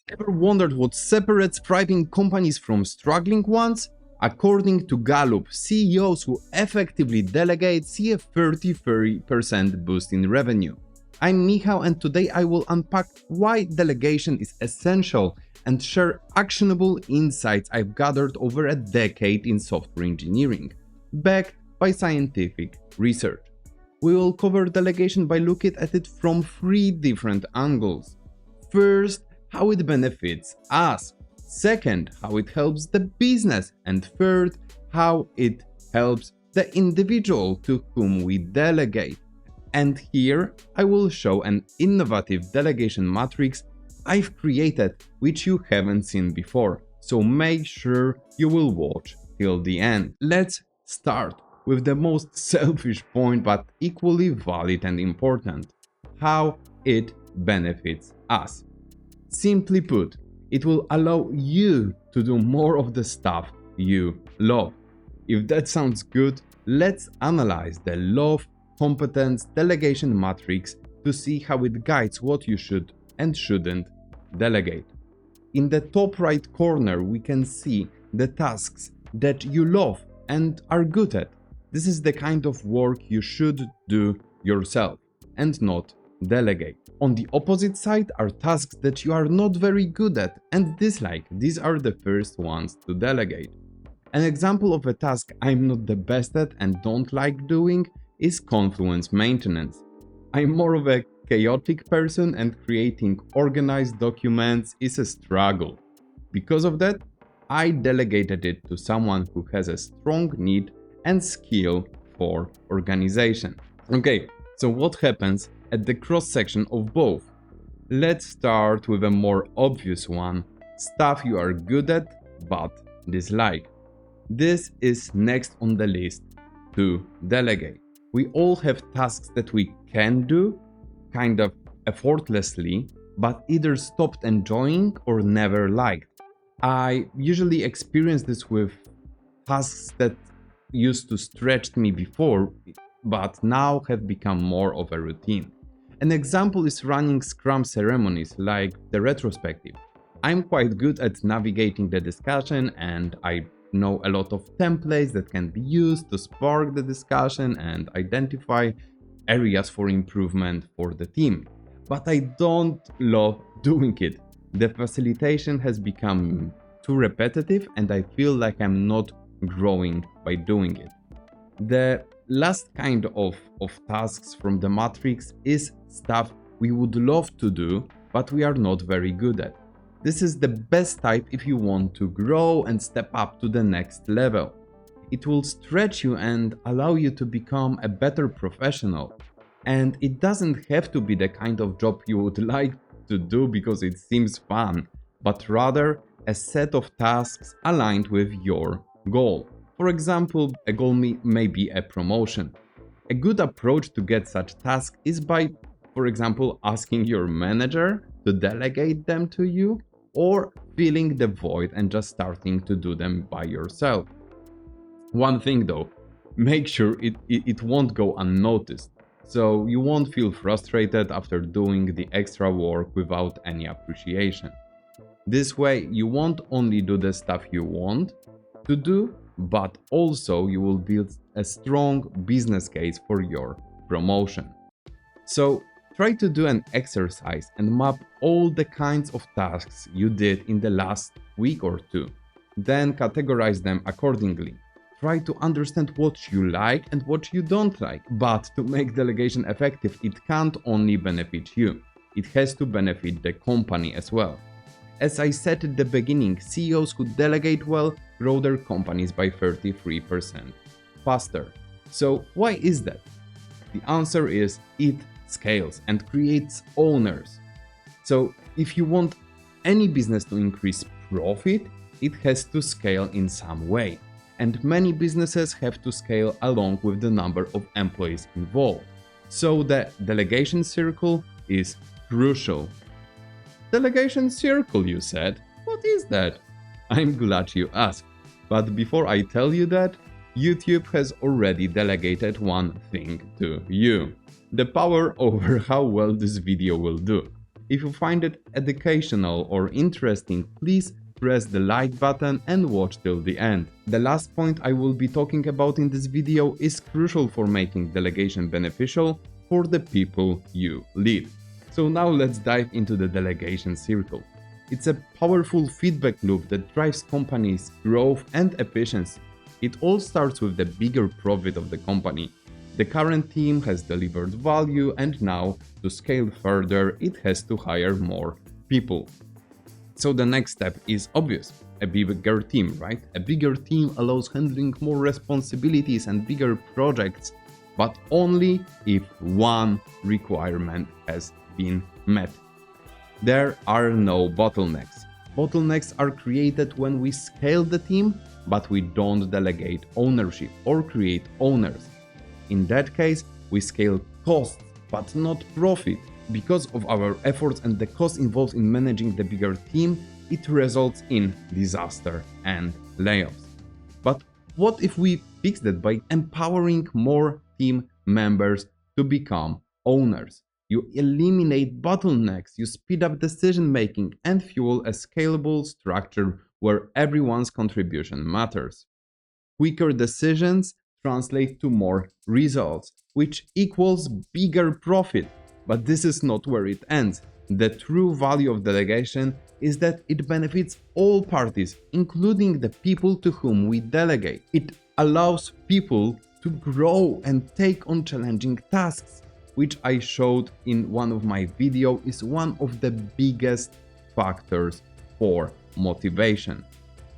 Ever wondered what separates thriving companies from struggling ones? According to Gallup, CEOs who effectively delegate see a 33% boost in revenue. I'm Michał, and today I will unpack why delegation is essential and share actionable insights I've gathered over a decade in software engineering, backed by scientific research. We will cover delegation by looking at it from 3 different angles. First, how it benefits us. Second, how it helps the business. And third, how it helps the individual to whom we delegate. And here I will show an innovative delegation matrix I've created which you haven't seen before. So make sure you will watch till the end. Let's start with the most selfish point but equally valid and important. How it benefits us. Simply put, it will allow you to do more of the stuff you love. If that sounds good, let's analyze the love competence delegation matrix to see how it guides what you should and shouldn't delegate. In the top right corner, we can see the tasks that you love and are good at. This is the kind of work you should do yourself and not delegate. On the opposite side are tasks that you are not very good at and dislike. These are the first ones to delegate. An example of a task I'm not the best at and don't like doing is Confluence maintenance. I'm more of a chaotic person and creating organized documents is a struggle. Because of that, I delegated it to someone who has a strong need and skill for organization. Okay, so what happens at the cross-section of both? Let's start with a more obvious one, stuff you are good at but dislike. This is next on the list to delegate. We all have tasks that we can do, kind of effortlessly, but either stopped enjoying or never liked. I usually experience this with tasks that used to stretch me before, but now have become more of a routine. An example is running Scrum ceremonies like the retrospective. I'm quite good at navigating the discussion and I know a lot of templates that can be used to spark the discussion and identify areas for improvement for the team. But I don't love doing it. The facilitation has become too repetitive and I feel like I'm not growing by doing it. The last kind of tasks from the matrix is stuff we would love to do, but we are not very good at. This is the best type if you want to grow and step up to the next level. It will stretch you and allow you to become a better professional. And it doesn't have to be the kind of job you would like to do because it seems fun, but rather a set of tasks aligned with your goal. For example, a goal may be a promotion. A good approach to get such tasks is by, for example, asking your manager to delegate them to you or filling the void and just starting to do them by yourself. One thing though, make sure it won't go unnoticed, so you won't feel frustrated after doing the extra work without any appreciation. This way, you won't only do the stuff you want to do, but also you will build a strong business case for your promotion. So try to do an exercise and map all the kinds of tasks you did in the last week or two. Then categorize them accordingly. Try to understand what you like and what you don't like. But to make delegation effective, it can't only benefit you. It has to benefit the company as well. As I said at the beginning, CEOs who delegate well grow their companies by 33% faster. So why is that? The answer is it scales and creates owners. So if you want any business to increase profit, it has to scale in some way. And many businesses have to scale along with the number of employees involved. So the delegation circle is crucial. Delegation circle, you said? What is that? I'm glad you asked. But before I tell you that, YouTube has already delegated one thing to you. The power over how well this video will do. If you find it educational or interesting, please press the like button and watch till the end. The last point I will be talking about in this video is crucial for making delegation beneficial for the people you lead. So now let's dive into the delegation circle. It's a powerful feedback loop that drives companies' growth and efficiency. It all starts with the bigger profit of the company. The current team has delivered value, and now, to scale further, it has to hire more people. So the next step is obvious: a bigger team, right? A bigger team allows handling more responsibilities and bigger projects, but only if one requirement has been met. There are no bottlenecks. Bottlenecks are created when we scale the team, but we don't delegate ownership or create owners. In that case, we scale costs, but not profit. Because of our efforts and the cost involved in managing the bigger team, it results in disaster and layoffs. But what if we fix that by empowering more team members to become owners? You eliminate bottlenecks, you speed up decision making, and fuel a scalable structure where everyone's contribution matters. Quicker decisions translate to more results, which equals bigger profit. But this is not where it ends. The true value of delegation is that it benefits all parties, including the people to whom we delegate. It allows people to grow and take on challenging tasks, which I showed in one of my videos is one of the biggest factors for motivation.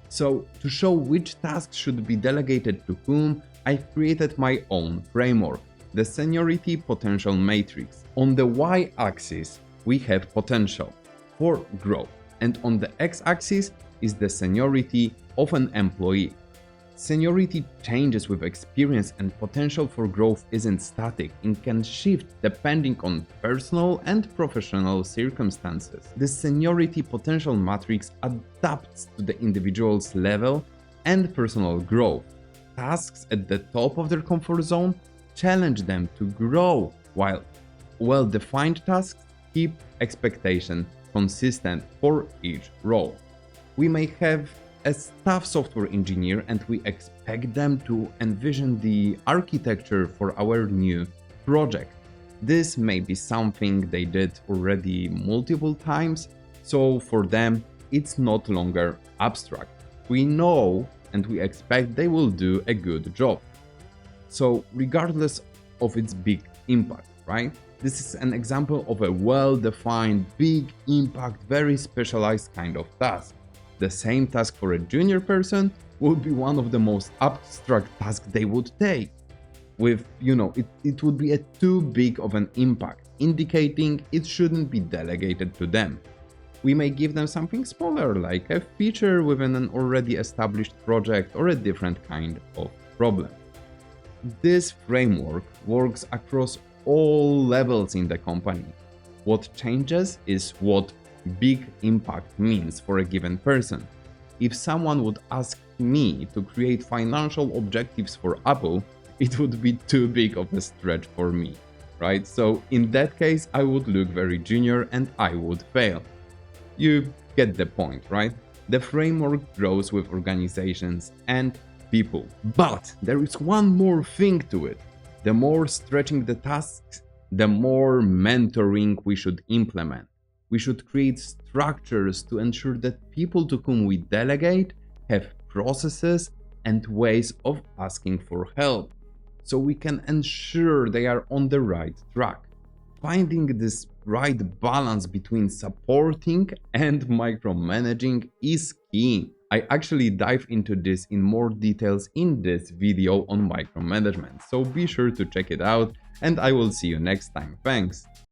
So, to show which tasks should be delegated to whom, I've created my own framework, the Seniority Potential Matrix. On the y-axis, we have potential for growth, and on the x-axis is the seniority of an employee. Seniority changes with experience, and potential for growth isn't static. It can shift depending on personal and professional circumstances. The seniority potential matrix adapts to the individual's level and personal growth. Tasks at the top of their comfort zone challenge them to grow, while well-defined tasks keep expectation consistent for each role. We may have a staff software engineer and we expect them to envision the architecture for our new project. This may be something they did already multiple times, so for them it's not longer abstract. We know and we expect they will do a good job. So regardless of its big impact, right? This is an example of a well-defined, big impact, very specialized kind of task. The same task for a junior person would be one of the most abstract tasks they would take. With, it would be a too big of an impact, indicating it shouldn't be delegated to them. We may give them something smaller, like a feature within an already established project or a different kind of problem. This framework works across all levels in the company. What changes is what big impact means for a given person. If someone would ask me to create financial objectives for Apple, it would be too big of a stretch for me, right? So in that case, I would look very junior and I would fail. You get the point, right? The framework grows with organizations and people. But there is one more thing to it. The more stretching the tasks, the more mentoring we should implement. We should create structures to ensure that people to whom we delegate have processes and ways of asking for help, so we can ensure they are on the right track. Finding this right balance between supporting and micromanaging is key. I actually dive into this in more details in this video on micromanagement, so be sure to check it out, and I will see you next time. Thanks!